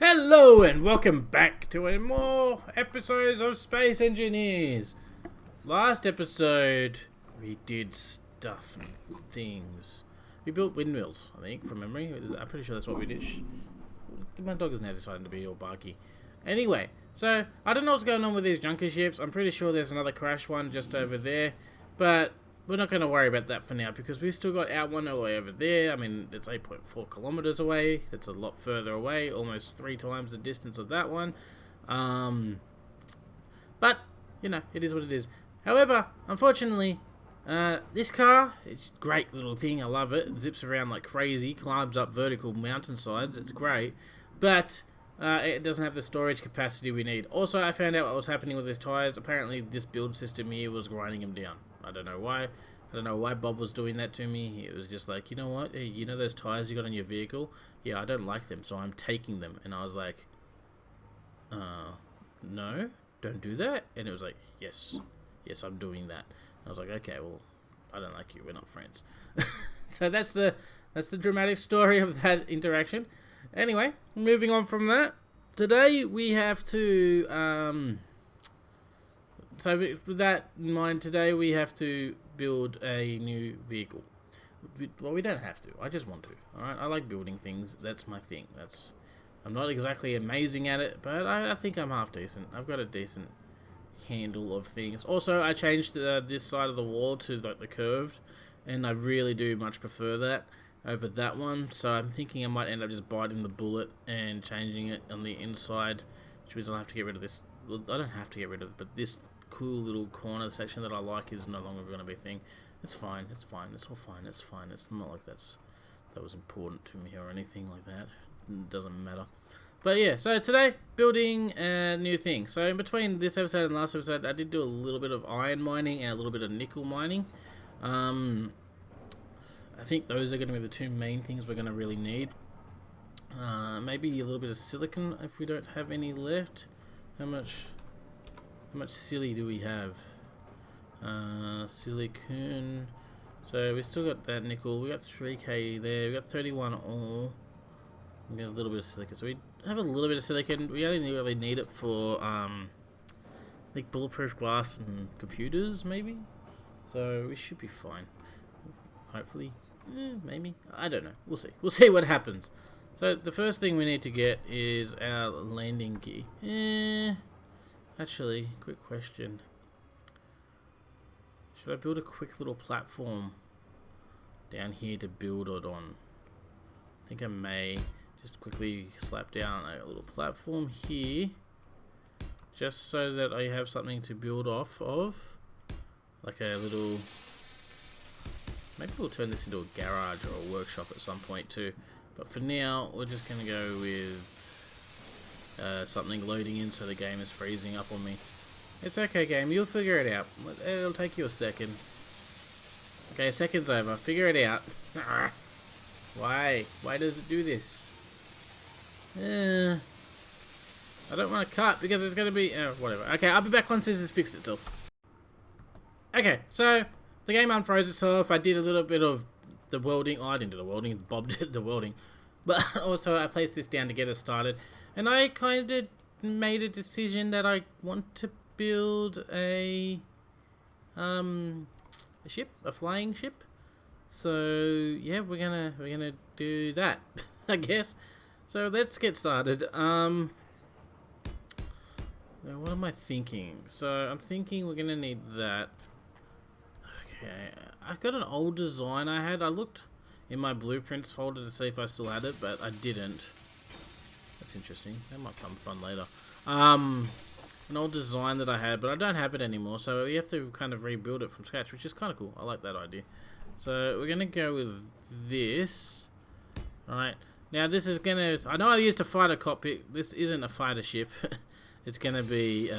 Hello and welcome back to more episodes of Space Engineers. Last episode we did stuff and things. We built windmills, I think, from memory. I'm pretty sure that's what we did. My dog is now deciding to be all barky. Anyway, so I don't know what's going on with these junker ships. I'm pretty sure there's another crash one just over there, but we're not going to worry about that for now because we've still got our one away over there. I mean, it's 8.4 kilometers away. That's a lot further away, almost 3 times the distance of that one. But, you know, it is what it is. However, unfortunately, this car, it's a great little thing. I love it. It zips around like crazy, climbs up vertical mountainsides. It's great. But it doesn't have the storage capacity we need. Also, I found out what was happening with his tires. Apparently, this build system here was grinding him down. I don't know why. I don't know why Bob was doing that to me. It was just like, you know what? Hey, you know those tires you got on your vehicle? Yeah, I don't like them, so I'm taking them. And I was like, no, don't do that. And it was like, yes, I'm doing that. I was like, okay, well, I don't like you. We're not friends. So that's the dramatic story of that interaction. Anyway, moving on from that. Today we have to so with that in mind, today we have to build a new vehicle. Well, we don't have to. I just want to. Alright, I like building things. That's my thing. I'm not exactly amazing at it, but I think I'm half decent. I've got a decent handle of things. Also, I changed this side of the wall to like the curved, and I really do much prefer that over that one. So I'm thinking I might end up just biting the bullet and changing it on the inside, which means I'll have to get rid of this. Well, I don't have to get rid of it, but this cool little corner section that I like is no longer going to be a thing. It's fine. It's fine. It's all fine. It's fine. It's not like that was important to me or anything like that. It doesn't matter. But yeah, so today, building a new thing. So in between this episode and last episode, I did do a little bit of iron mining and a little bit of nickel mining. I think those are going to be the two main things we're going to really need. Maybe a little bit of silicon if we don't have any left. How much silly do we have? Silicon. So we still got that nickel. We got 3k there. We got 31 all. We got a little bit of silicon. So we have a little bit of silicon. We only really need it for I think bulletproof glass and computers maybe. So we should be fine. Hopefully. Maybe. I don't know. We'll see. We'll see what happens. So the first thing we need to get is our landing gear. Actually, quick question. Should I build a quick little platform down here to build it on? I think I may just quickly slap down a little platform here, just so that I have something to build off of. Like a little... Maybe we'll turn this into a garage or a workshop at some point too. But for now, we're just going to go with something loading in so the game is freezing up on me. It's okay, game. You'll figure it out. It'll take you a second. Okay, a second's over. Figure it out. Why? Why does it do this? I don't want to cut because it's going to be... whatever. Okay, I'll be back once this has fixed itself. Okay, so the game unfroze itself. I did a little bit of the welding. Oh, I didn't do the welding. Bob did the welding. But also I placed this down to get us started. And I kind of made a decision that I want to build a ship, a flying ship. So yeah, we're gonna do that, I guess. So let's get started. Now what am I thinking? So I'm thinking we're gonna need that. Okay, I've got an old design I had. I looked in my blueprints folder to see if I still had it, but I didn't. That's interesting. That might come fun later. An old design that I had, but I don't have it anymore, so we have to kind of rebuild it from scratch, which is kind of cool. I like that idea. So we're gonna go with this. Alright. Now this is gonna... I know I used a fighter cockpit. This isn't a fighter ship. It's gonna be...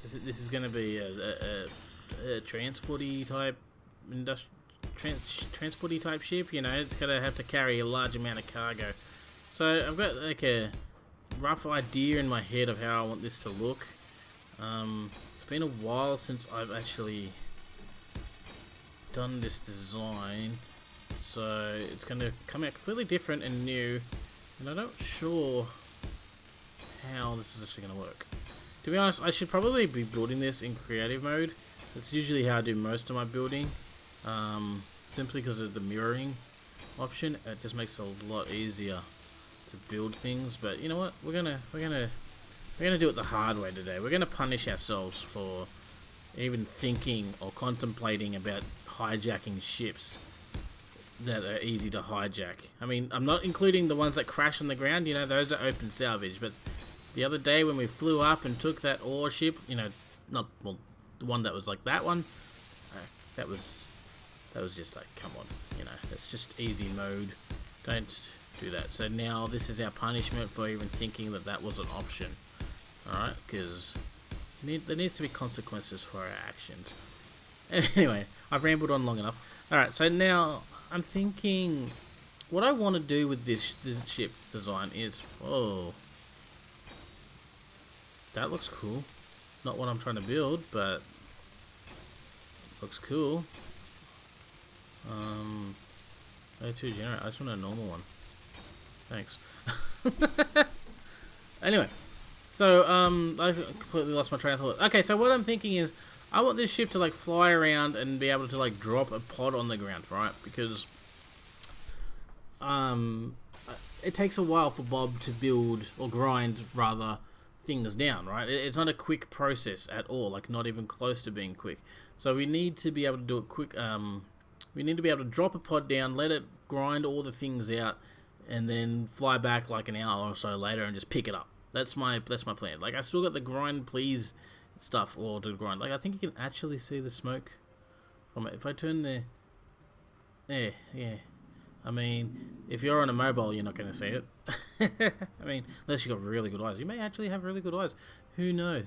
This is gonna be a transporty type... transporty type ship, you know. It's gonna have to carry a large amount of cargo. So I've got like a rough idea in my head of how I want this to look. It's been a while since I've actually done this design, so it's going to come out completely different and new And I'm not sure how this is actually going to work. To be honest, I should probably be building this in creative mode. That's usually how I do most of my building. Simply because of the mirroring option, it just makes it a lot easier to build things. But you know what? We're gonna do it the hard way today. We're gonna punish ourselves for even thinking or contemplating about hijacking ships that are easy to hijack. I mean, I'm not including the ones that crash on the ground. You know, those are open salvage. But the other day when we flew up and took that ore ship, you know, not well, the one that was like that one. That was just like, come on, you know, that's just easy mode. Don't do that. So now this is our punishment for even thinking that that was an option. Alright, because there needs to be consequences for our actions. Anyway, I've rambled on long enough. Alright, so now I'm thinking what I want to do with this ship design is, oh, that looks cool. Not what I'm trying to build, but looks cool. O2 generate. I just want a normal one. Thanks. Anyway, so I completely lost my train of thought. Okay, so what I'm thinking is, I want this ship to like fly around and be able to like drop a pod on the ground, right? Because it takes a while for Bob to build or grind rather things down, right? It's not a quick process at all, like not even close to being quick. So we need to be able to do it quick. We need to be able to drop a pod down, let it grind all the things out, and then fly back like an hour or so later and just pick it up. That's my plan. Like, I still got the grind please stuff or to grind. Like, I think you can actually see the smoke from it. If I turn the... Yeah. I mean, if you're on a mobile, you're not going to see it. I mean, unless you got really good eyes. You may actually have really good eyes. Who knows?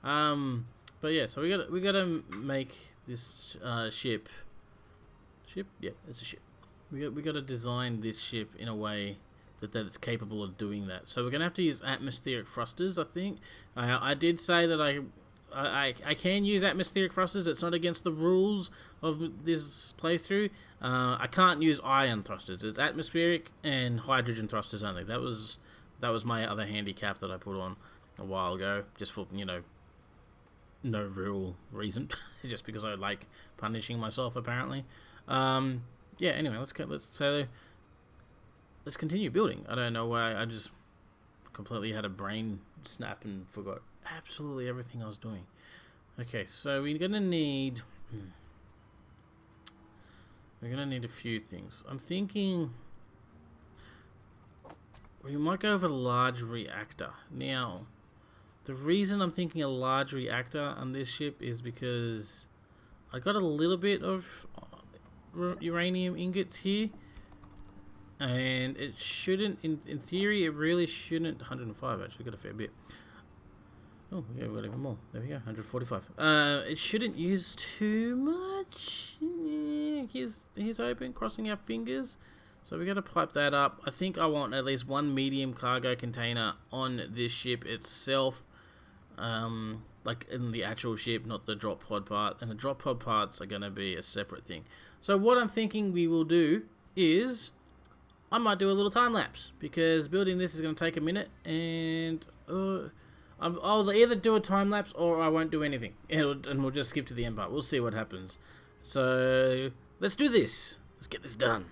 But yeah, so we gotta make this ship. Yeah, it's a ship. We got to design this ship in a way that it's capable of doing that. So we're gonna have to use atmospheric thrusters. I think I did say that I can use atmospheric thrusters. It's not against the rules of this playthrough. I can't use ion thrusters. It's atmospheric and hydrogen thrusters only. That was my other handicap that I put on a while ago, just for, you know, no real reason, just because I like punishing myself apparently. Yeah. Anyway, let's continue building. I don't know why I just completely had a brain snap and forgot absolutely everything I was doing. Okay, so we're gonna need a few things. I'm thinking we might go with a large reactor. Now, the reason I'm thinking a large reactor on this ship is because I got a little bit of uranium ingots here, and it shouldn't, in theory, it really shouldn't. 105 actually, got a fair bit. Oh, yeah, we got even more. There we go, 145. It shouldn't use too much. Here's open, crossing our fingers. So we got to pipe that up. I think I want at least one medium cargo container on this ship itself. Like in the actual ship, not the drop pod part. And the drop pod parts are going to be a separate thing. So what I'm thinking we will do is, I might do a little time lapse, because building this is going to take a minute, and I'll either do a time lapse or I won't do anything, and we'll just skip to the end part. We'll see what happens. So let's do this. Let's get this done.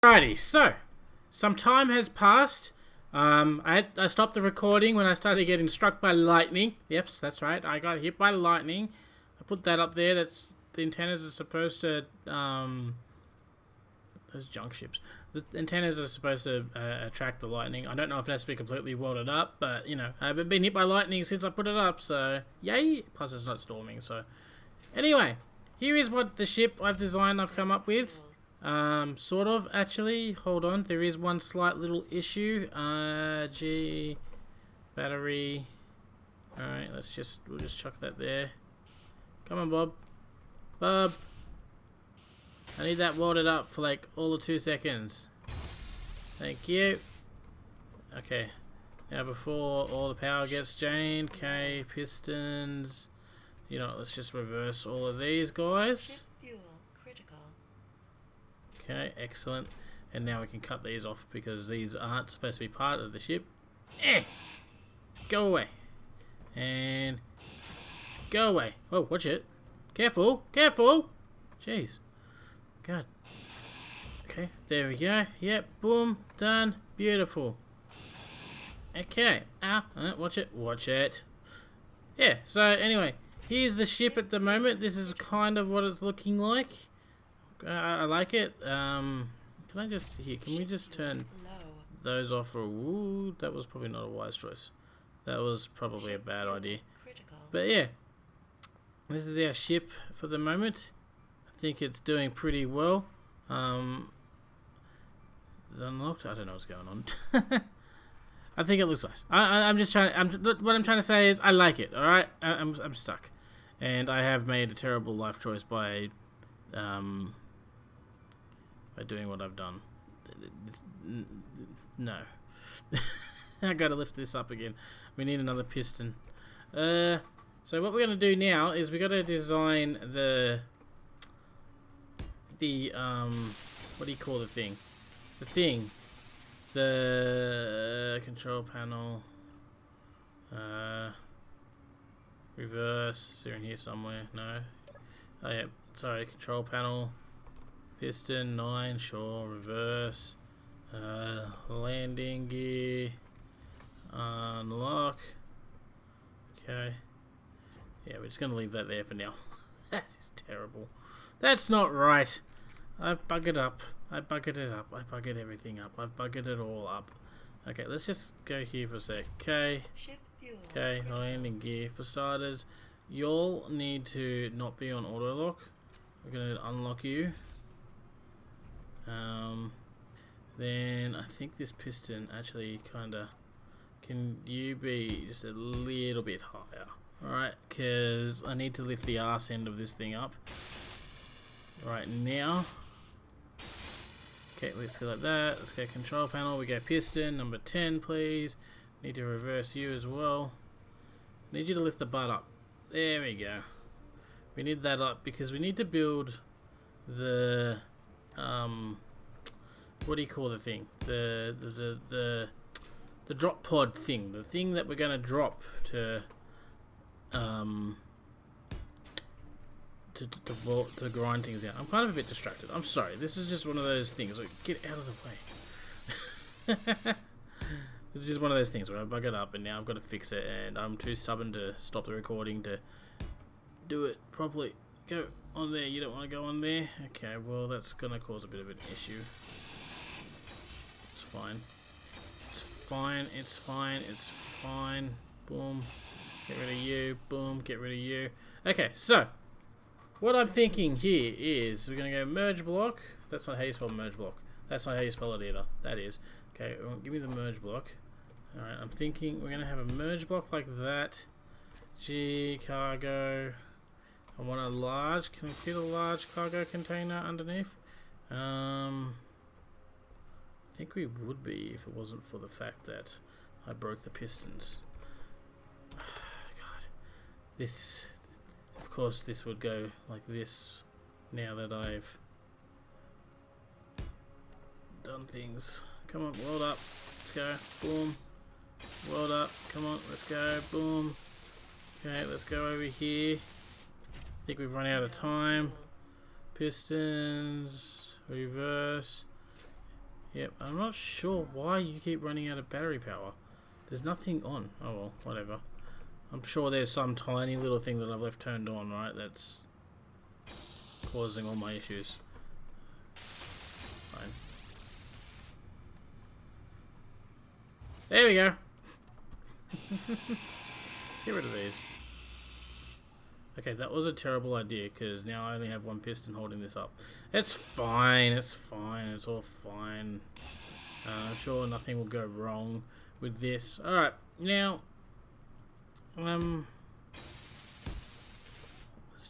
Alrighty, so some time has passed. I stopped the recording when I started getting struck by lightning. Yep, that's right. I got hit by lightning. I put that up there. That's the antennas are supposed to those junk ships. The antennas are supposed to attract the lightning. I don't know if it has to be completely welded up, but you know, I haven't been hit by lightning since I put it up, so yay! Plus, it's not storming. So anyway, here is what the ship I've designed. I've come up with. Sort of, actually. Hold on, there is one slight little issue. G battery. Alright, we'll just chuck that there. Come on, Bob. Bob. I need that welded up for like all of 2 seconds. Thank you. Okay. Now before all the power gets drained, okay, pistons. You know, let's just reverse all of these guys. Okay, excellent. And now we can cut these off because these aren't supposed to be part of the ship. Go away. And go away. Oh, watch it. Careful, careful. Jeez. God. Okay, there we go. Yep, boom, done. Beautiful. Okay. Watch it. Watch it. Yeah, so anyway, here's the ship at the moment. This is kind of what it's looking like. I like it. Can we just turn those off? Ooh, that was probably not a wise choice. That was probably a bad idea. But yeah, this is our ship for the moment. I think it's doing pretty well. It's unlocked. I don't know what's going on. I think it looks nice. I'm just trying. What I'm trying to say is I like it. All right, I'm stuck, and I have made a terrible life choice by doing what I've done. No. I gotta lift this up again. We need another piston. So what we're gonna do now is we gotta design the what do you call the thing? The control panel. Reverse. Is there in here somewhere? No. Oh yeah. Sorry. Control panel. Piston 9, sure, reverse, landing gear, unlock. Okay, yeah, we're just gonna leave that there for now. That is terrible. That's not right. I've buggered up. I buggered it up. I buggered everything up. I've buggered it all up. Okay, let's just go here for a sec. Okay, okay, landing gear for starters. You'll need to not be on auto lock. We're gonna unlock you. Then I think this piston actually kinda, can you be just a little bit higher? Alright, because I need to lift the arse end of this thing up right now. Okay, let's go like that. Let's go control panel. We go piston number 10, please. Need to reverse you as well. Need you to lift the butt up. There we go. We need that up because we need to build the what do you call the thing? The drop pod thing. The thing that we're gonna drop to grind things out. I'm kind of a bit distracted. I'm sorry. This is just one of those things. Like, get out of the way. It's just one of those things where I bug it up and now I've got to fix it and I'm too stubborn to stop the recording to do it properly. Go on there. You don't want to go on there. Okay, well that's gonna cause a bit of an issue. It's fine. It's fine. It's fine. It's fine. Boom. Get rid of you. Boom. Get rid of you. Okay, so what I'm thinking here is we're gonna go merge block. That's not how you spell merge block. That's not how you spell it either. That is. Okay, well, give me the merge block. Alright, I'm thinking we're gonna have a merge block like that. G cargo. I want a large. Can we fit a large cargo container underneath? I think we would be if it wasn't for the fact that I broke the pistons. God, this. Of course, this would go like this. Now that I've done things. Come on, weld up. Let's go. Boom. Weld up. Come on, let's go. Boom. Okay, let's go over here. I think we've run out of time. Pistons. Reverse. Yep, I'm not sure why you keep running out of battery power. There's nothing on. Oh well, whatever. I'm sure there's some tiny little thing that I've left turned on, right? That's causing all my issues. Fine. There we go. Let's get rid of these. Okay, that was a terrible idea because now I only have one piston holding this up. It's fine, it's fine, it's all fine. I'm sure nothing will go wrong with this. Alright, now, let's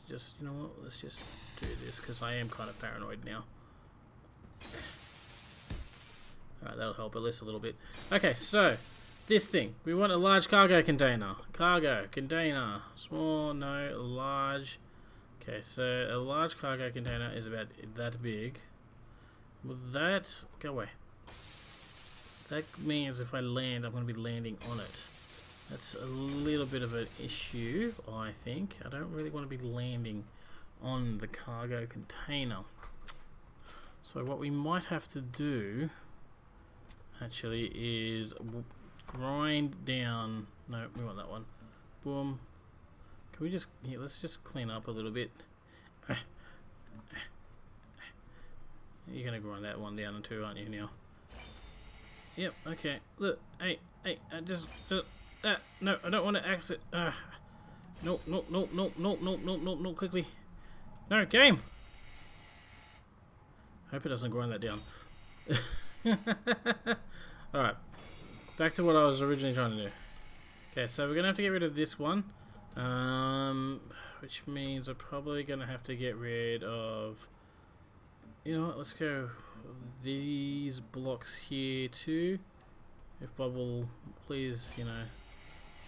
just, you know what, let's just do this because I am kind of paranoid now. Alright, that'll help at least a little bit. Okay, so, this thing, we want a large cargo container. Cargo container, small, no, large. Okay, so a large cargo container is about that big. With that, go away. That means if I land, I'm going to be landing on it. That's a little bit of an issue, I think. I don't really want to be landing on the cargo container. So what we might have to do, actually, is grind down. No, we want that one. Boom. Can we just, here, let's just clean up a little bit. You're going to grind that one down too, aren't you, now? Yep, okay. Look, hey, I just, no, I don't want to exit. No, quickly. No, game! Hope it doesn't grind that down. Alright, back to what I was originally trying to do. Okay, so we're going to have to get rid of this one. Which means I'm probably going to have to get rid of... You know what, let's go these blocks here too. If Bubble, please, you know,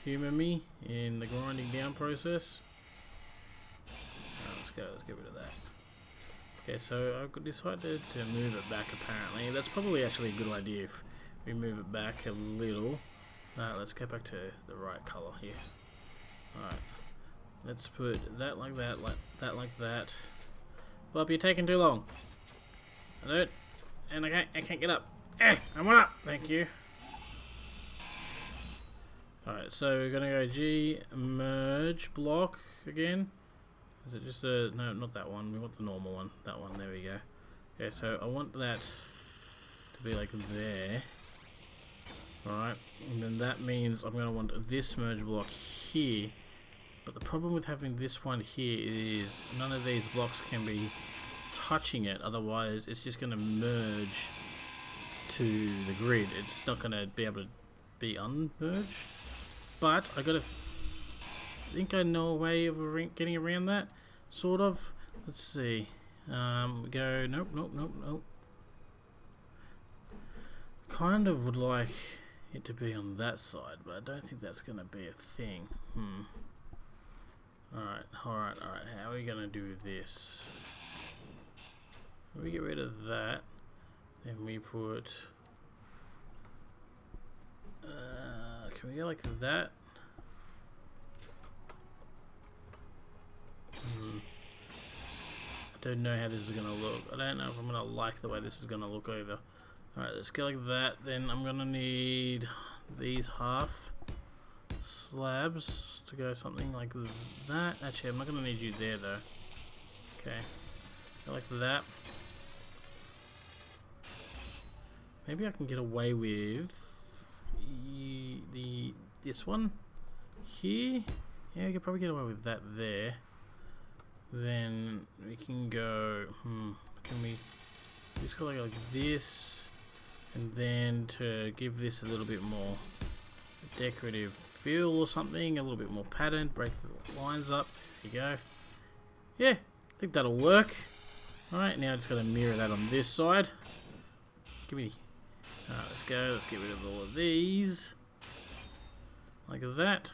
humour me in the grinding down process. Let's get rid of that. Okay, so I've decided to move it back apparently. That's probably actually a good idea if we move it back a little. Let's get back to the right colour here. Alright. Let's put that like that, like that. Well, you're taking too long. I don't, and I can't get up. I want up. Thank you. Alright, so we're gonna go G merge block again. Is it just a, no, not that one. We want the normal one. That one. There we go. Okay, so I want that to be like there. Alright, and then that means I'm gonna want this merge block here. But the problem with having this one here is none of these blocks can be touching it, otherwise it's just going to merge to the grid. It's not going to be able to be unmerged. But I think I know a way of getting around that, sort of. Let's see. Go, nope. Kind of would like it to be on that side, but I don't think that's going to be a thing. Alright. How are we going to do this? We get rid of that, then we put, can we go like that? I don't know how this is going to look. I don't know if I'm going to like the way this is going to look either. Alright, let's go like that. Then I'm going to need these half slabs to go something like that. Actually, I'm not going to need you there though. Okay, go like that. Maybe I can get away with this one here. Yeah, we could probably get away with that there. Then we can go. Can we just go like this, and then to give this a little bit more decorative feel or something, a little bit more pattern. Break the lines up. There you go. Yeah, I think that'll work. All right, now just got to mirror that on this side. Give me. Alright, let's go. Let's get rid of all of these. Like that.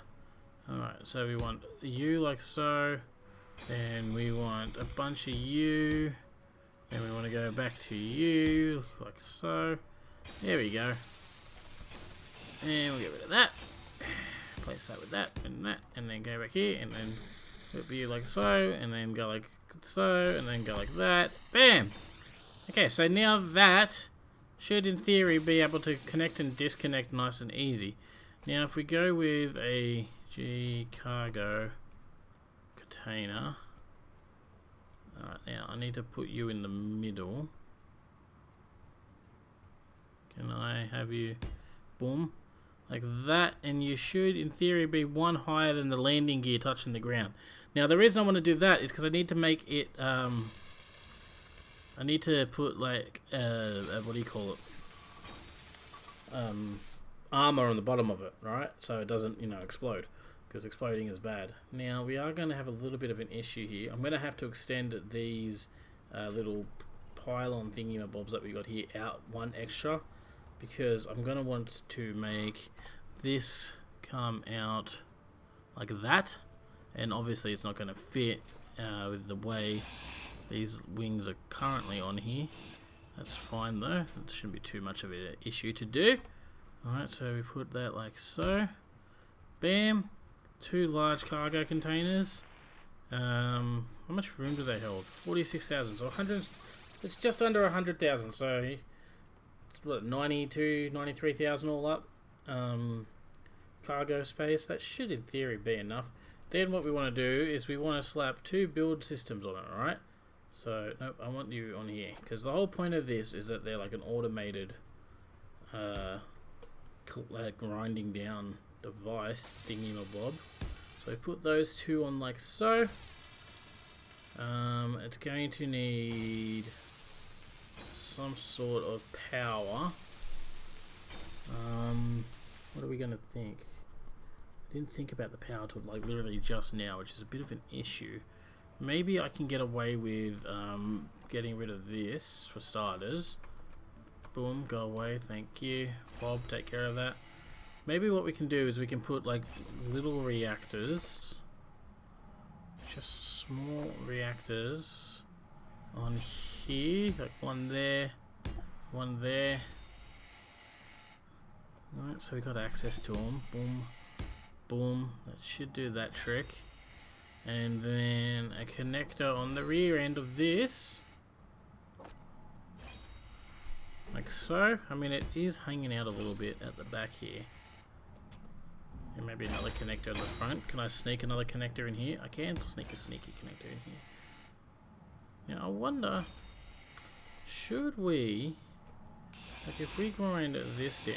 Alright, so we want you like so. Then we want a bunch of you. Then we want to go back to you like so. There we go. And we'll get rid of that. Place that with that, and then go back here, and then put you like so, and then go like so, and then go like that. Bam! Okay, so now that should in theory be able to connect and disconnect nice and easy. Now if we go with a G cargo container, alright, now I need to put you in the middle. Can I have you, boom, like that, and you should in theory be one higher than the landing gear touching the ground. Now the reason I want to do that is because I need to make it, I need to put like, what do you call it, armor on the bottom of it, right? So it doesn't, you know, explode, because exploding is bad. Now we are going to have a little bit of an issue here. I'm going to have to extend these little pylon thingy-mabobs that we got here out one extra, because I'm going to want to make this come out like that, and obviously it's not going to fit with the way these wings are currently on here. That's fine though, it shouldn't be too much of an issue to do. Alright, so we put that like so. Bam. 2 large cargo containers. How much room do they hold? 46,000. So 100. It's just under 100,000. So it's what, 92, 93,000 all up. Cargo space. That should in theory be enough. Then what we want to do is we want to slap 2 build systems on it. Alright. So nope, I want you on here, because the whole point of this is that they're like an automated grinding down device thingy-mabob. So put those 2 on like so. It's going to need some sort of power. What are we going to think? I didn't think about the power till like literally just now, which is a bit of an issue. Maybe I can get away with getting rid of this for starters. Boom, go away, thank you. Bob, take care of that. Maybe what we can do is we can put like little reactors, just small reactors on here, like one there, one there. Alright, so we got access to them. Boom, boom, that should do that trick. And then a connector on the rear end of this, like so. I mean, it is hanging out a little bit at the back here. And maybe another connector at the front. Can I sneak another connector in here? I can sneak a sneaky connector in here. Now I wonder, should we, like if we grind this down,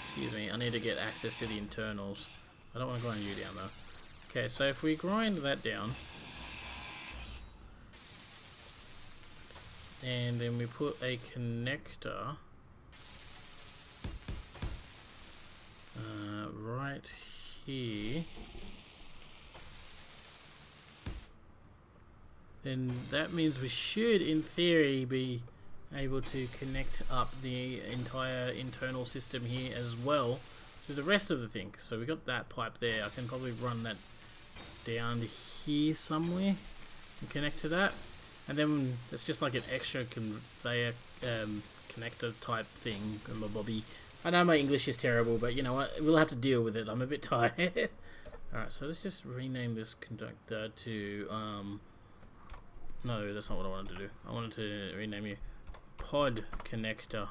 excuse me, I need to get access to the internals. I don't want to grind you down though. Okay, so if we grind that down, and then we put a connector right here, then that means we should in theory be able to connect up the entire internal system here as well to the rest of the thing. So we got that pipe there. I can probably run that down here somewhere and connect to that, and then it's just like an extra conveyor connector type thing. Bobby, I know my English is terrible, but you know what, we'll have to deal with it. I'm a bit tired. Alright, so let's just rename this conductor to no, that's not what I wanted to do. I wanted to rename you pod connector.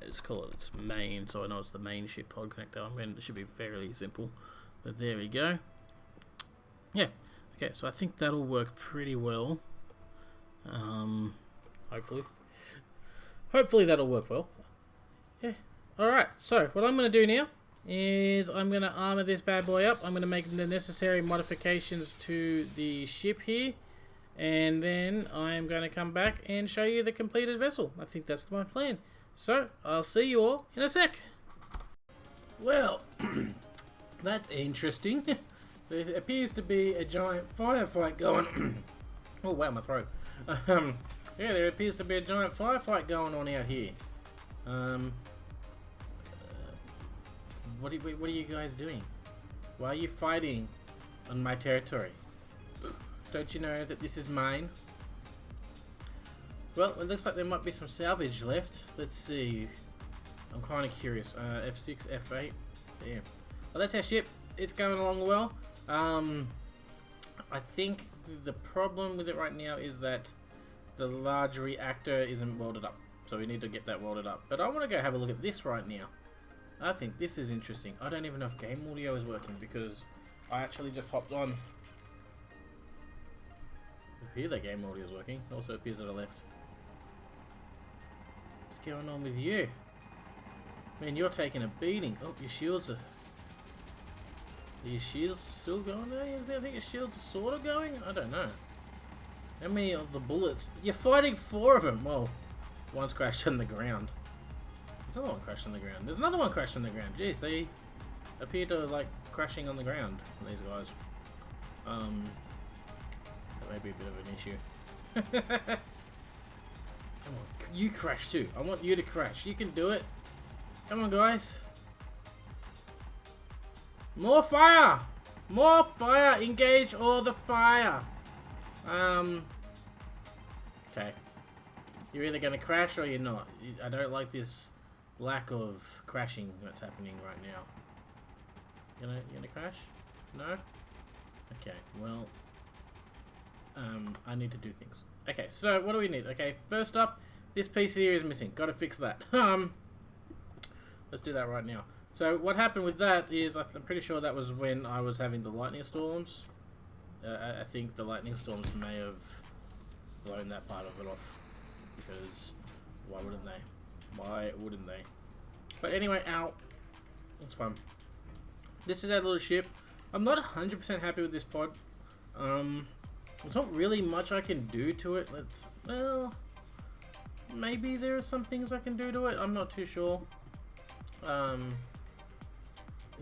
Let's call it its main, so I know it's the main ship pod connector. I mean, it should be fairly simple, but there we go. Yeah, okay, so I think that'll work pretty well. Hopefully that'll work well. Yeah. Alright, so what I'm going to do now is I'm going to armor this bad boy up. I'm going to make the necessary modifications to the ship here, and then I'm going to come back and show you the completed vessel. I think that's my plan. So, I'll see you all in a sec. Well, that's interesting. There appears to be a giant firefight going. Oh wow, my throat. Yeah, there appears to be a giant firefight going on out here. What are you guys doing? Why are you fighting on my territory? Don't you know that this is mine? Well, it looks like there might be some salvage left. Let's see. I'm kind of curious. F6, F8. Damn. Well, that's our ship. It's going along well. I think the problem with it right now is that the large reactor isn't welded up. So we need to get that welded up. But I want to go have a look at this right now. I think this is interesting. I don't even know if game audio is working because I actually just hopped on. I hear that game audio is working. Also appears to the left. What's going on with you? Man, you're taking a beating. Oh, your shields are... Are your shields still going there? I think your shields are sort of going? I don't know. How many of the bullets? You're fighting 4 of them. Well, one's crashed on the ground. There's another one crashed on the ground. There's another one crashed on the ground. Jeez, they appear to like crashing on the ground, these guys. That may be a bit of an issue. Come on, you crash too. I want you to crash. You can do it. Come on, guys. More fire! More fire! Engage all the fire! Okay. You're either gonna crash or you're not. I don't like this lack of crashing that's happening right now. You gonna crash? No? Okay, well... I need to do things. Okay, so what do we need? Okay, first up, this piece here is missing. Gotta fix that. Let's do that right now. So what happened with that is, I'm pretty sure that was when I was having the lightning storms. I think the lightning storms may have blown that part of it off. Because why wouldn't they? Why wouldn't they? But anyway, ow. It's fun. This is our little ship. I'm not 100% happy with this pod. There's not really much I can do to it. Well, maybe there are some things I can do to it. I'm not too sure.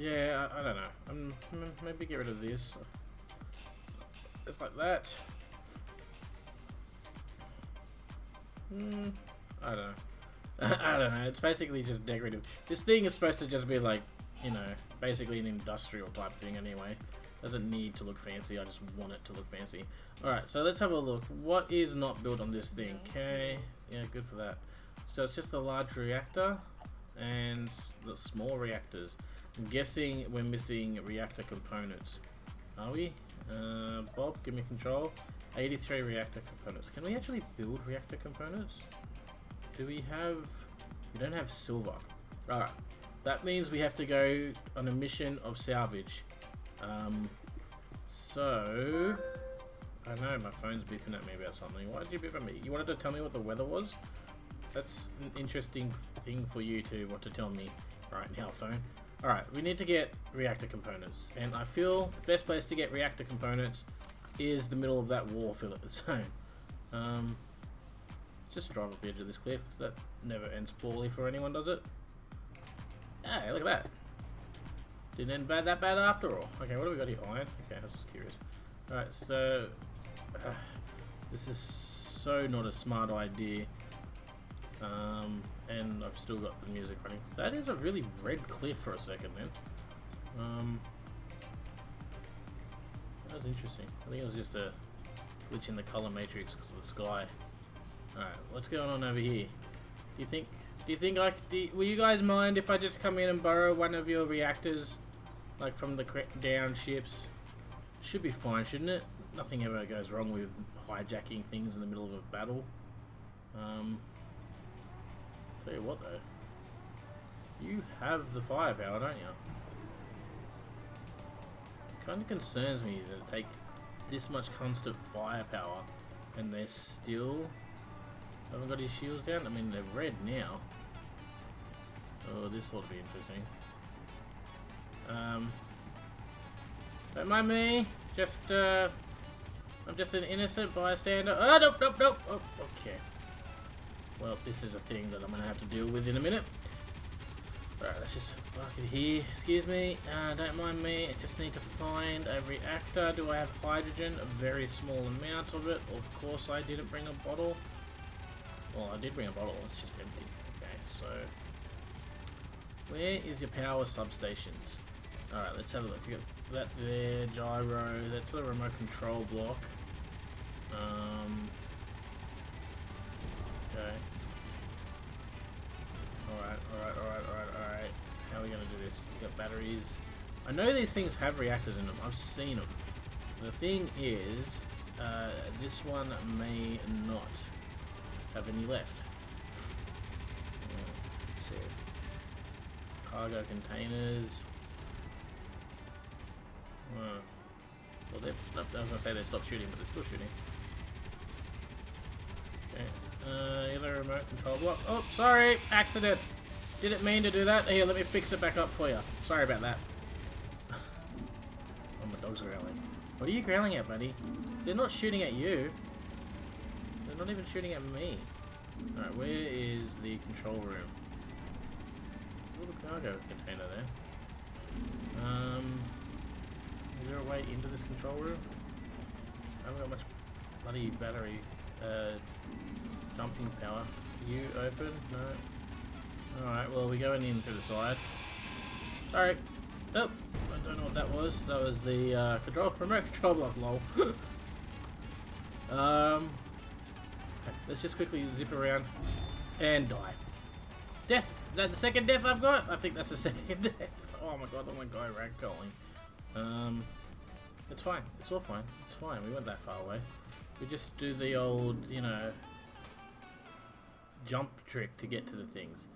Yeah, I don't know. Maybe get rid of this. It's like that. I don't know. I don't know. It's basically just decorative. This thing is supposed to just be like, you know, basically an industrial type thing anyway. Doesn't need to look fancy. I just want it to look fancy. Alright, so let's have a look. What is not built on this thing? Okay. Yeah, good for that. So it's just the large reactor and the small reactors. I'm guessing we're missing reactor components. Are we? Bob, give me control. 83 reactor components. Can we actually build reactor components? Do we have... We don't have silver. Alright. That means we have to go on a mission of salvage. So... I know, my phone's beeping at me about something. Why did you beep at me? You wanted to tell me what the weather was? That's an interesting thing for you to want to tell me right now, phone. Alright, we need to get reactor components. And I feel the best place to get reactor components is the middle of that war fillet zone. Just drive off the edge of this cliff. That never ends poorly for anyone, does it? Hey, look at that. Didn't end that bad after all. Okay, what do we got here? Iron? Okay, I was just curious. Alright, so... this is so not a smart idea. And I've still got the music running. That is a really red cliff for a second, man. That was interesting. I think it was just a glitch in the color matrix because of the sky. Alright, what's going on over here? Do you think will you guys mind if I just come in and borrow one of your reactors, like from the down ships? Should be fine, shouldn't it? Nothing ever goes wrong with hijacking things in the middle of a battle. Tell you what though, you have the firepower, don't you? Kind of concerns me that they take this much constant firepower and they're still haven't got his shields down. I mean, they're red now. Oh, this ought to be interesting. Don't mind me. Just I'm just an innocent bystander. Oh, nope. Oh, okay. Well, this is a thing that I'm gonna have to deal with in a minute. Alright, let's just park it here. Excuse me. Don't mind me. I just need to find a reactor. Do I have hydrogen? A very small amount of it. Of course, I didn't bring a bottle. Well, I did bring a bottle. It's just empty. Okay, so where is your power substations? Alright, let's have a look. You got that there, gyro. That's the remote control block. Okay. Alright. How are we gonna do this? We got batteries. I know these things have reactors in them. I've seen them. The thing is, this one may not have any left. Let's see. Cargo containers. Well, I was gonna say they stopped shooting, but they're still shooting. Okay. Yellow remote control block. Oh, sorry, accident. Didn't mean to do that. Here, let me fix it back up for you. Sorry about that. Oh, my dog's growling. What are you growling at, buddy? They're not shooting at you. They're not even shooting at me. Alright, where is the control room? There's a little cargo container there. Is there a way into this control room? I haven't got much bloody battery jumping power. You open? No. Alright, well, we're going in through the side. Sorry. Oh, I don't know what that was. That was the remote control block, lol. Let's just quickly zip around and die. Death! Is that the second death I've got? I think that's the second death. Oh my god, oh my god, ragdolling. It's fine. It's all fine. It's fine. We weren't that far away. We just do the old, you know, jump trick to get to the things.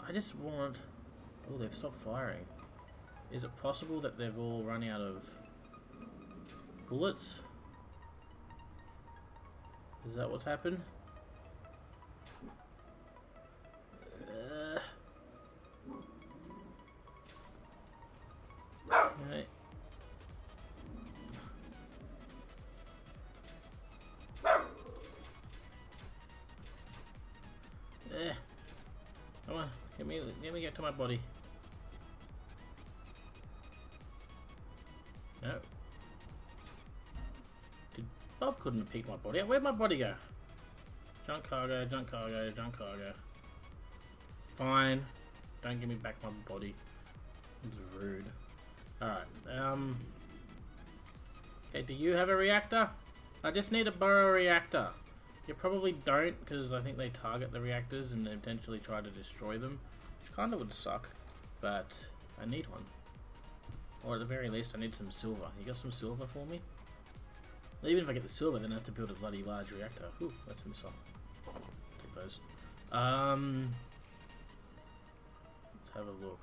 I just want... Oh, they've stopped firing. Is it possible that they've all run out of bullets? Is that what's happened? Okay. Come on, let me get to my body. No. Bob couldn't have peeked my body out. Where'd my body go? Junk cargo, junk cargo, junk cargo. Fine. Don't give me back my body. It's rude. Alright, okay, do you have a reactor? I just need to borrow a reactor. You probably don't, because I think they target the reactors and potentially try to destroy them. Which kinda would suck, but I need one. Or at the very least, I need some silver. You got some silver for me? Well, even if I get the silver, then I have to build a bloody large reactor. Ooh, that's a missile. Take those. Let's have a look.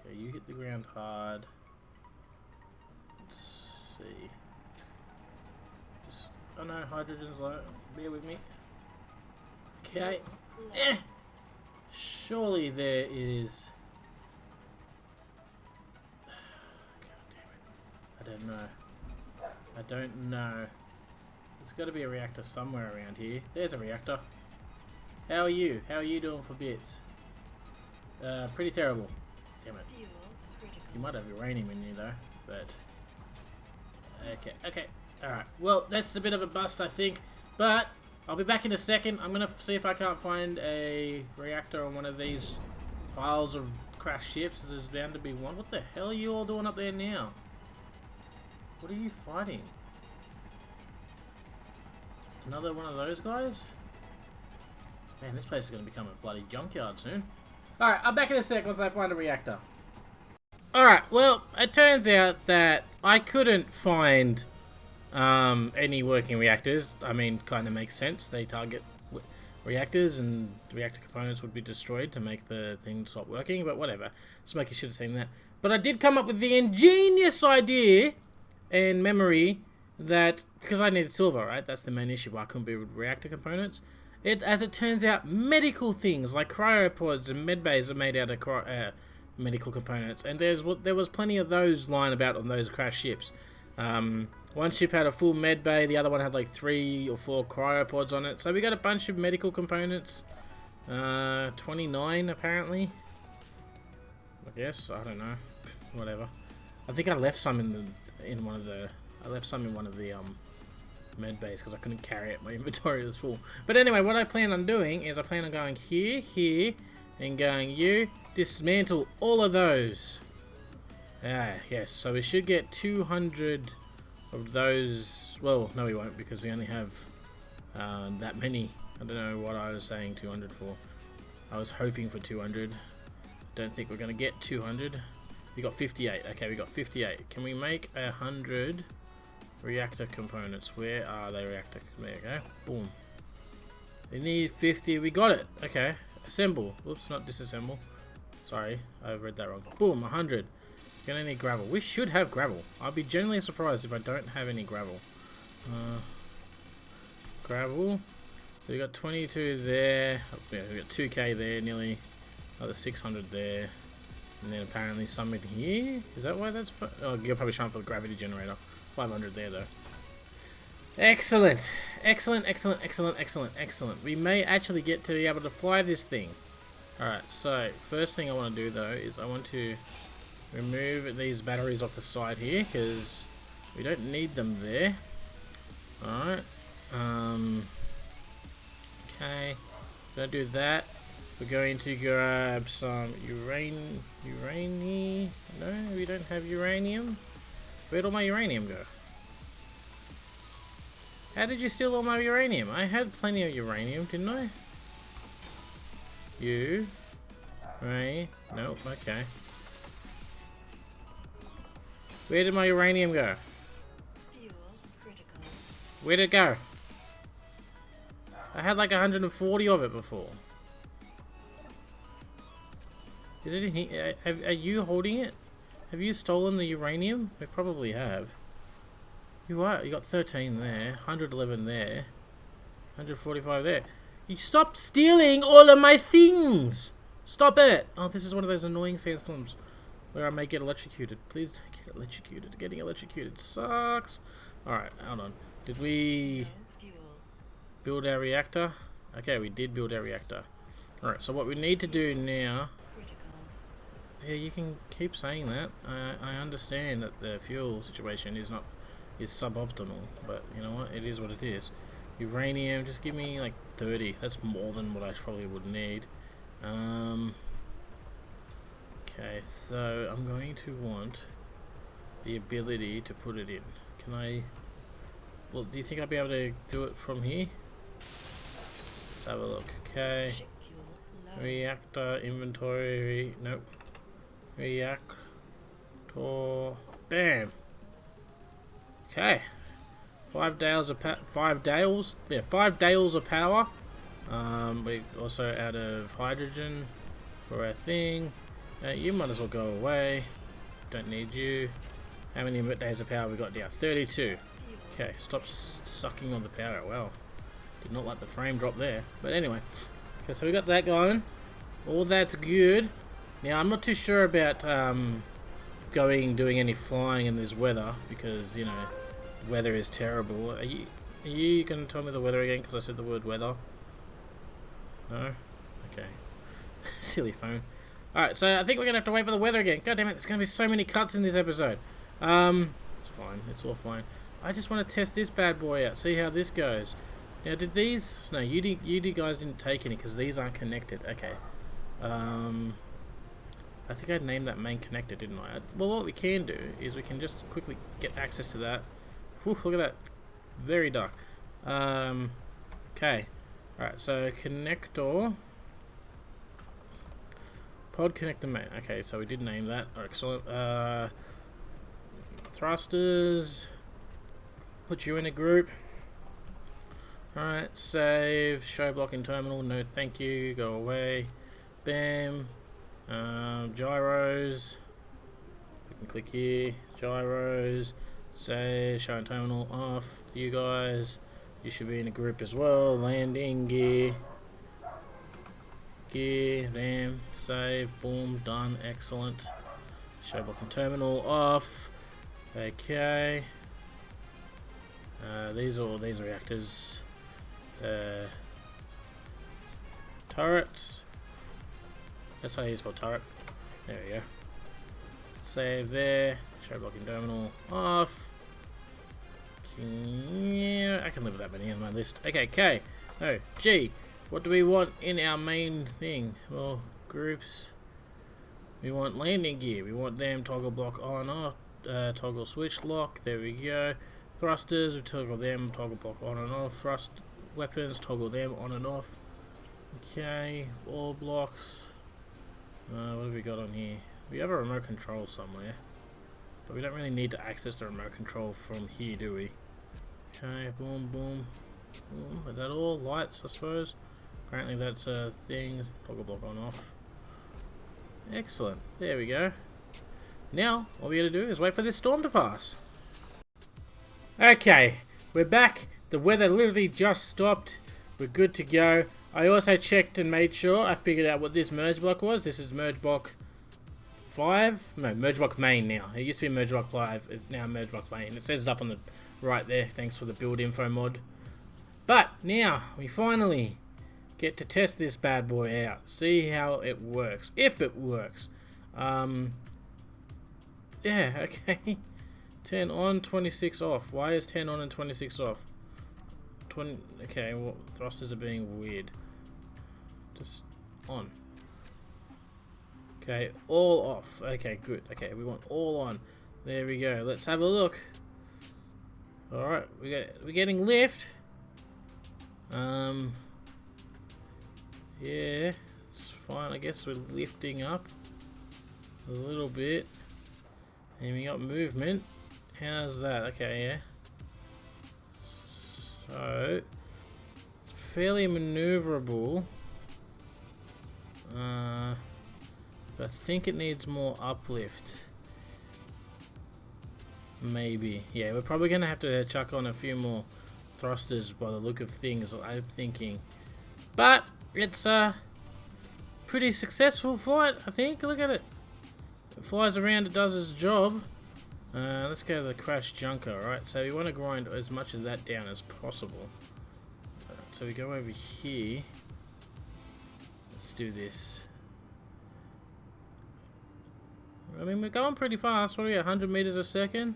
Okay, you hit the ground hard. Let's see. Just, oh no, hydrogen's low. Bear with me. Okay. Surely there is... God damn it. I don't know. I don't know. There's got to be a reactor somewhere around here. There's a reactor. How are you? How are you doing for bits? Pretty terrible. Damn it. You might have uranium in you though, but... Okay. Alright. Well, that's a bit of a bust, I think. But, I'll be back in a second. I'm going to see if I can't find a reactor on one of these piles of crashed ships. There's bound to be one. What the hell are you all doing up there now? What are you fighting? Another one of those guys? Man, this place is going to become a bloody junkyard soon. Alright, I'm back in a sec once I find a reactor. Alright, well, it turns out that I couldn't find any working reactors. I mean, kind of makes sense. They target reactors and reactor components would be destroyed to make the thing stop working, but whatever. Smokey should have seen that. But I did come up with the ingenious idea and memory that, because I needed silver, right? That's the main issue why I couldn't build reactor components. As it turns out, medical things like cryopods and medbays are made out of medical components, and there was plenty of those lying about on those crashed ships. One ship had a full medbay, the other one had like 3 or 4 cryopods on it. So we got a bunch of medical components. 29 apparently. I guess, I don't know. Whatever. I think I left some in one of the med base because I couldn't carry it. My inventory was full. But anyway, what I plan on doing is I plan on going here, and going you. Dismantle all of those. Yes. So we should get 200 of those. Well, no, we won't because we only have that many. I don't know what I was saying 200 for. I was hoping for 200. Don't think we're going to get 200. We got 58. Okay, we got 58. Can we make 100 reactor components? Where are they, reactor? There you go. Boom. We need 50. We got it. Okay. Assemble. Whoops, not disassemble. Sorry, I read that wrong. Boom, 100. Gonna need gravel. We should have gravel. I'll be genuinely surprised if I don't have any gravel. Gravel. So we got 22 there. Oh, yeah, we got 2k there, nearly. Another 600 there. And then apparently some in here. Is that why that's... Oh, you're probably trying for the gravity generator. 500 there, though. Excellent. Excellent, excellent, excellent, excellent, excellent. We may actually get to be able to fly this thing. Alright, so first thing I want to do, though, is I want to remove these batteries off the side here, because we don't need them there. Alright. Okay. Gonna do that. We're going to grab some uranium. No, we don't have uranium. Where'd all my uranium go? How did you steal all my uranium? I had plenty of uranium, didn't I? You. Right. Nope, okay. Where did my uranium go? Fuel critical. Where'd it go? I had like 140 of it before. Is it in here? Are you holding it? Have you stolen the uranium? We probably have. You are. You got 13 there, 111 there, 145 there. You stop stealing all of my things! Stop it! Oh, this is one of those annoying sandstorms where I may get electrocuted. Please don't get electrocuted. Getting electrocuted sucks. Alright, hold on. Did we build our reactor? Okay, we did build our reactor. Alright, so what we need to do now... Yeah, you can keep saying that. I understand that the fuel situation is suboptimal, but you know what? It is what it is. Uranium, just give me like 30. That's more than what I probably would need. Okay, so I'm going to want the ability to put it in. Can I... Well, do you think I'll be able to do it from here? Let's have a look. Okay. Reactor inventory. Nope. Reactor. Bam. Okay. 5 dales of Yeah, 5 dales of power. We're also out of hydrogen for our thing. You might as well go away. Don't need you. How many days of power we got now? 32. Okay, stop sucking on the power. Wow. Did not like the frame drop there. But anyway. Okay, so we got that going. All that's good. Now, I'm not too sure about doing any flying in this weather, because, you know, weather is terrible. Are you going to tell me the weather again, because I said the word weather? No? Okay. Silly phone. Alright, so I think we're going to have to wait for the weather again. God damn it, there's going to be so many cuts in this episode. It's fine. It's all fine. I just want to test this bad boy out, see how this goes. Now, did these... No, you guys didn't take any, because these aren't connected. Okay. I think I'd named that main connector, didn't I? Well, what we can do is we can just quickly get access to that. Whew, look at that. Very dark. Okay. Alright, so connector. Pod connector main. Okay, so we did name that. Excellent. Thrusters. Put you in a group. Alright, save. Show block in terminal. No, thank you. Go away. Bam. Gyros. We can click here. Gyros. Say show and terminal off. You guys, you should be in a group as well. Landing gear. Bam. Save. Boom. Done. Excellent. Show block and terminal off. Okay. These are all these reactors. Turrets. That's how you spell turret. There we go. Save there. Show blocking terminal off. Yeah, I can live with that many on my list. Okay, K. Oh, G. What do we want in our main thing? Well, groups. We want landing gear. We want them toggle block on off. Toggle switch lock. There we go. Thrusters. We toggle them toggle block on and off. Thrust weapons. Toggle them on and off. Okay. All blocks. What have we got on here? We have a remote control somewhere. But we don't really need to access the remote control from here, do we? Okay, boom, boom. Boom. Is that all? Lights, I suppose? Apparently that's a thing. Toggle block on off. Excellent. There we go. Now, all we gotta do is wait for this storm to pass. Okay, we're back. The weather literally just stopped. We're good to go. I also checked and made sure I figured out what this merge block was. This is merge block 5. No, merge block main now. It used to be merge block 5. It's now merge block main. It says it up on the right there. Thanks for the build info mod. But now we finally get to test this bad boy out. See how it works. If it works. Yeah, okay. 10 on, 26 off. Why is 10 on and 26 off? 20. Okay, well, thrusters are being weird. Just on. Okay, all off. Okay, good. Okay, we want all on. There we go. Let's have a look. All right, we're getting lift. Yeah, it's fine. I guess we're lifting up a little bit, and we got movement. How's that? Okay, yeah. So it's fairly maneuverable. But I think it needs more uplift. Maybe. Yeah, we're probably gonna have to chuck on a few more thrusters by the look of things, I'm thinking. But it's a pretty successful flight, I think. Look at it. It flies around, it does its job. Let's go to the crash junker, alright? So we want to grind as much of that down as possible. So we go over here. Let's do this. I mean, we're going pretty fast. What are we at, 100 meters a second?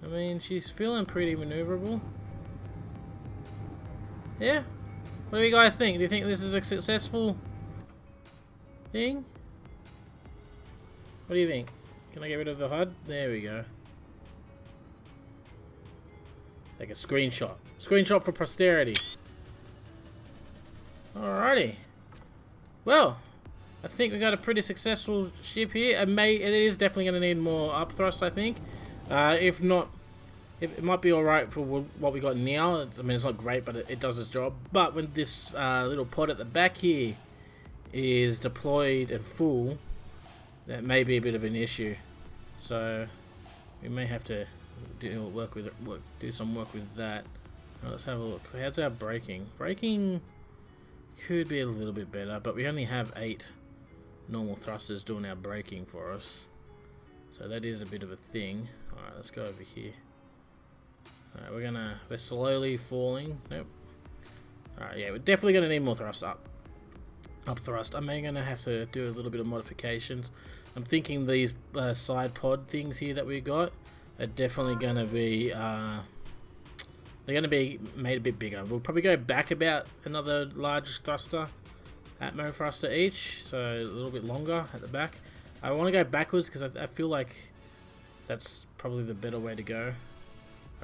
I mean, she's feeling pretty maneuverable. Yeah? What do you guys think? Do you think this is a successful thing? What do you think? Can I get rid of the HUD? There we go. Take a screenshot. Screenshot for posterity. Alrighty. Well, I think we got a pretty successful ship here. It is definitely going to need more up thrust, I think. If not, it might be alright for what we got now. I mean, it's not great, but it does its job. But when this little pod at the back here is deployed and full, that may be a bit of an issue. So we may have to do some work with that. Right, let's have a look. How's our braking? Braking could be a little bit better, but we only have 8 normal thrusters doing our braking for us. So that is a bit of a thing. Alright, let's go over here. Alright, we're slowly falling. Nope. Alright, yeah, we're definitely gonna need more thrust up thrust. I'm gonna have to do a little bit of modifications. I'm thinking these side pod things here that we got are definitely gonna be they're gonna be made a bit bigger. We'll probably go back about another large thruster, atmo thruster each, so a little bit longer at the back. I want to go backwards because I feel like that's probably the better way to go.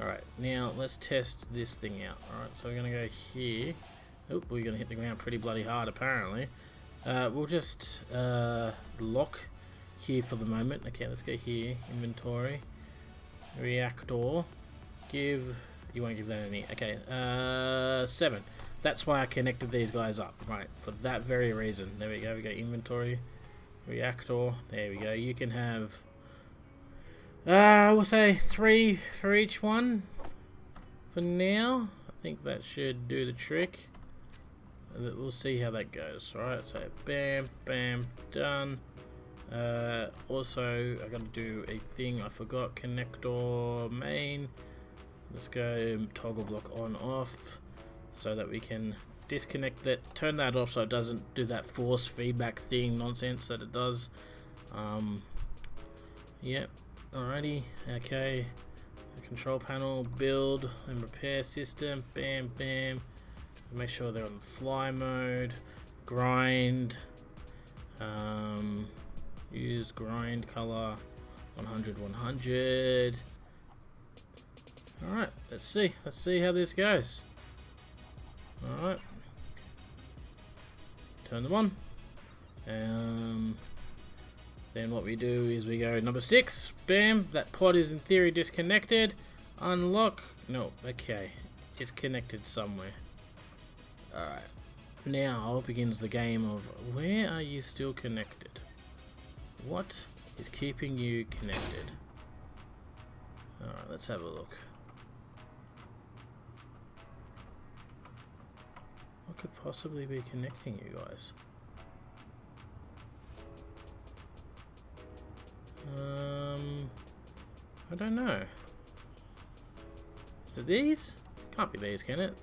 Alright, now let's test this thing out. Alright, so we're gonna go here. Oop, we're gonna hit the ground pretty bloody hard apparently. We'll just lock here for the moment. Okay, let's go here. Inventory. Reactor. You won't give that any. Okay, 7. That's why I connected these guys up. Right, for that very reason. There we go. We go inventory. Reactor. There we go. You can have we'll say 3 for each one for now. I think that should do the trick. We'll see how that goes. Alright, so bam, bam, done. Also, I gotta do a thing I forgot. Connector main. Let's go toggle block on off so that we can disconnect it. Turn that off so it doesn't do that force feedback thing nonsense that it does. Yep. Alrighty. Okay. The control panel, build and repair system. Bam, bam. Make sure they're on fly mode. Grind. Use grind color 100. Alright, let's see how this goes. Alright, turn them on. Then what we do is we go number 6. Bam. That pod is in theory disconnected. Unlock. No. Okay. It's connected somewhere. Alright. Now begins the game of where are you still connected? What is keeping you connected? Alright, let's have a look. What could possibly be connecting you guys? I don't know. Is it these? Can't be these, can it?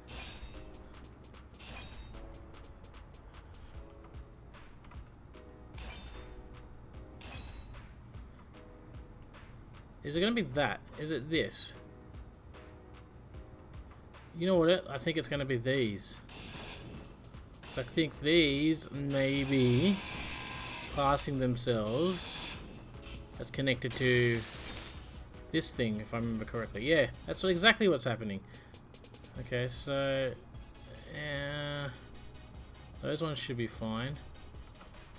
Is it going to be that? Is it this? You know what? I think it's going to be these. So I think these may be passing themselves as connected to this thing, if I remember correctly. Yeah, that's exactly what's happening. Okay, so those ones should be fine.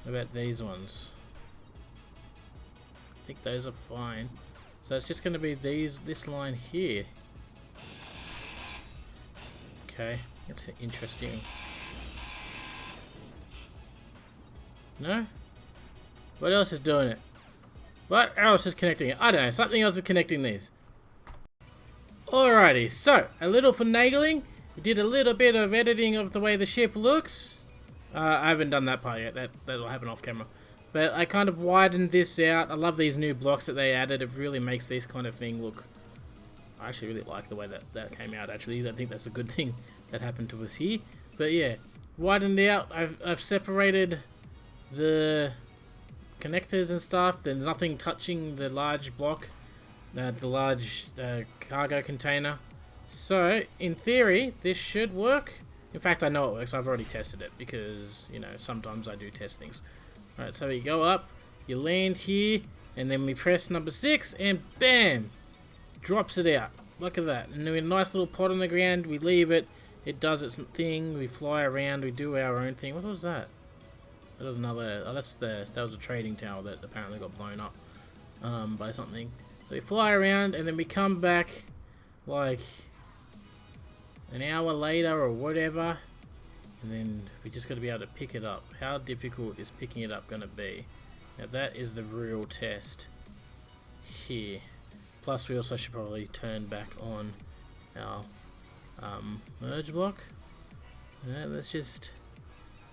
What about these ones? I think those are fine. So it's just going to be this line here. Okay, that's interesting. No? What else is doing it? What else is connecting it? I don't know. Something else is connecting these. Alrighty, so a little finagling. We did a little bit of editing of the way the ship looks. I haven't done that part yet. That'll happen off camera. But I kind of widened this out. I love these new blocks that they added. It really makes this kind of thing look... I actually really like the way that came out, actually. I think that's a good thing that happened to us here. But yeah, widened out. I've separated the connectors and stuff. There's nothing touching the large block, the large cargo container. So, in theory, this should work. In fact, I know it works. I've already tested it because, you know, sometimes I do test things. Alright, so you go up, you land here, and then we press number 6, and bam! Drops it out. Look at that. And then we have a nice little pod on the ground, we leave it, it does its thing, we fly around, we do our own thing. What was that? That was another... Oh, that was a trading tower that apparently got blown up by something. So we fly around, and then we come back, like, an hour later or whatever. And then we just got to be able to pick it up. How difficult is picking it up going to be? Now that is the real test here. Plus we also should probably turn back on our merge block. Let's just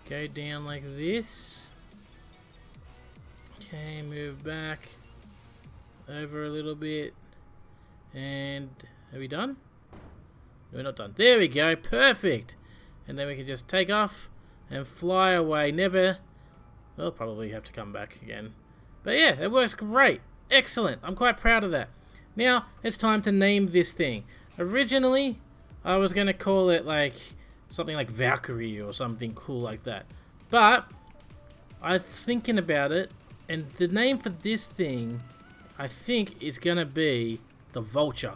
go down like this. Okay, move back over a little bit. And are we done? No, we're not done. There we go. Perfect. And then we can just take off and fly away. Never... We'll probably have to come back again. But yeah, it works great. Excellent. I'm quite proud of that. Now, it's time to name this thing. Originally, I was going to call it like something like Valkyrie or something cool like that. But I was thinking about it, and the name for this thing, I think, is going to be the Vulture.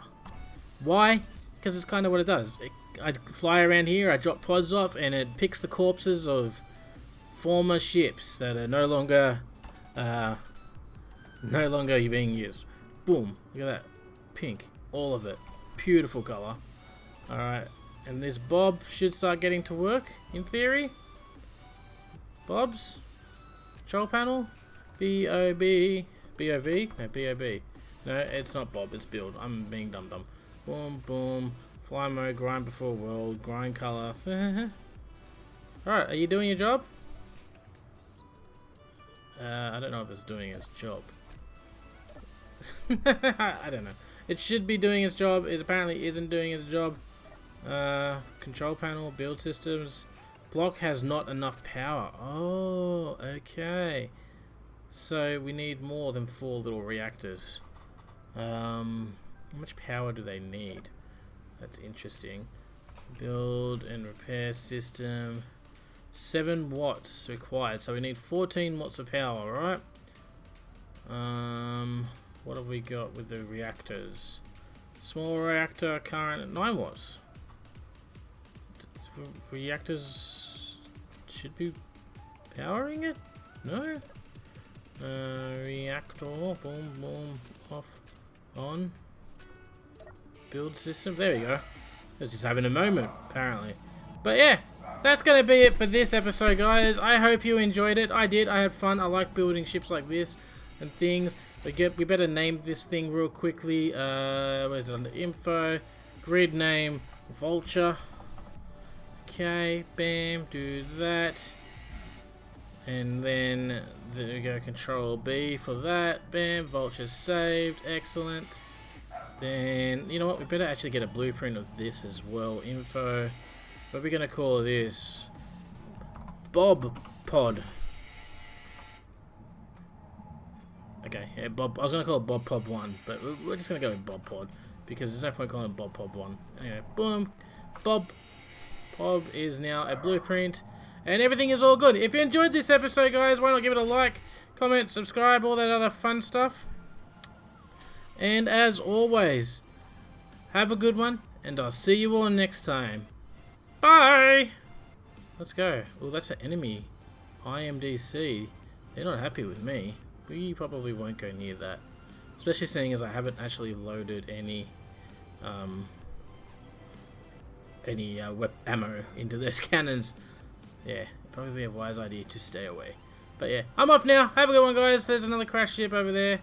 Why? Because it's kind of what it does. I fly around here, I drop pods off, and it picks the corpses of former ships that are no longer being used. Boom! Look at that, pink, all of it, beautiful color. All right, and this Bob should start getting to work in theory. Bob's control panel, B-O-B, B-O-V, no B-O-B. No, it's not Bob, it's build. I'm being dumb. Boom, boom. Fly mode, grind before world, grind color. Alright, are you doing your job? I don't know if it's doing its job. I don't know. It should be doing its job. It apparently isn't doing its job. Control panel, build systems. Block has not enough power. Oh, okay. So we need more than 4 little reactors. How much power do they need? That's interesting. Build and repair system. 7 watts required. So we need 14 watts of power, right? What have we got with the reactors? Small reactor current at 9 watts. Reactors should be powering it? No? Reactor, boom, boom, off, on. Build system, there we go. I was just having a moment, apparently. But yeah, that's going to be it for this episode, guys. I hope you enjoyed it. I did, I had fun. I like building ships like this and things. We better name this thing real quickly. Where's it under info? Grid name, Vulture. Okay, bam, do that. And then there we go, Control B for that. Bam, Vulture saved, excellent. Then, you know what, we better actually get a blueprint of this as well. Info. What are we going to call this? Bob Pod. Okay, yeah, Bob. I was going to call it Bob Pod 1, but we're just going to go with Bob Pod because there's no point calling it Bob Pod 1. Anyway, boom. Bob is now a blueprint. And everything is all good. If you enjoyed this episode, guys, why not give it a like, comment, subscribe, all that other fun stuff. And as always, have a good one, and I'll see you all next time. Bye! Let's go. Oh, that's an enemy. IMDC. They're not happy with me. We probably won't go near that. Especially seeing as I haven't actually loaded any ammo into those cannons. Yeah, probably be a wise idea to stay away. But yeah, I'm off now. Have a good one, guys. There's another crash ship over there.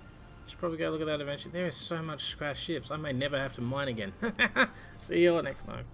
Should probably go look at that eventually. There is so much crash ships. I may never have to mine again. See you all next time.